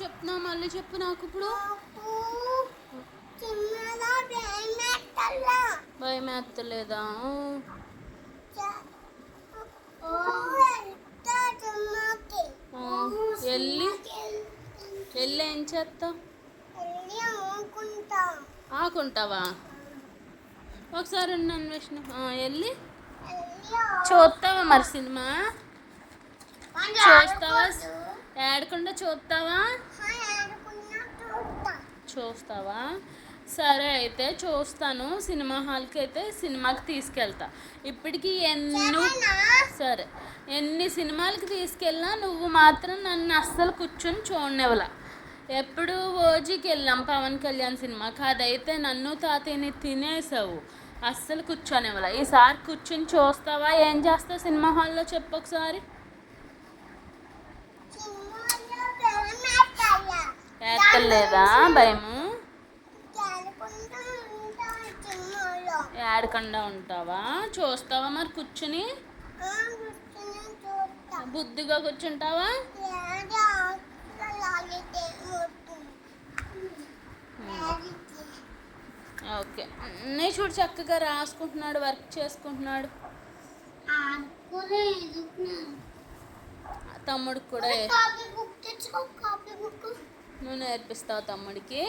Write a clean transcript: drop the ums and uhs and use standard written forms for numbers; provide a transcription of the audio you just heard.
చెప్తున్నావు మళ్ళీ చెప్పు నాకు ఇప్పుడు. భయం ఎత్తలేదా? వెళ్ళి వెళ్ళి ఏం చేస్తావు? ఆకుంటావా? ఒకసారి అన్వేషణ వెళ్ళి చూస్తావా మరి సినిమా? చూస్తావా? ఏడకుండా చూస్తావా? చూస్తావా? సరే అయితే చూస్తాను. సినిమా హాల్కి అయితే సినిమాకి తీసుకెళ్తా. ఇప్పటికీ సరే ఎన్ని సినిమాలకి తీసుకెళ్ళినా నువ్వు మాత్రం నన్ను అస్సలు కూర్చొని చూడనివ్వలా. ఎప్పుడు ఓజీకి వెళ్ళాం పవన్ కళ్యాణ్ సినిమాకి, అదైతే నన్ను తాతయ్యని తినేసావు, అస్సలు కూర్చొనివ్వలా. ఈసారి కూర్చొని చూస్తావా? ఏం చేస్తావు సినిమా హాల్లో చెప్పు ఒకసారి. ఎక్కలేదా భయము? ఏడకుండా ఉంటావా? చూస్తావా మరి కూర్చుని? బుద్ధిగా కూర్చుంటావా? ఓకే. నీ చూడు చక్కగా రాసుకుంటున్నాడు, వర్క్ చేసుకుంటున్నాడు. తమ్ముడికి కూడా నువ్వు నేర్పిస్తావు తమ్ముడికి?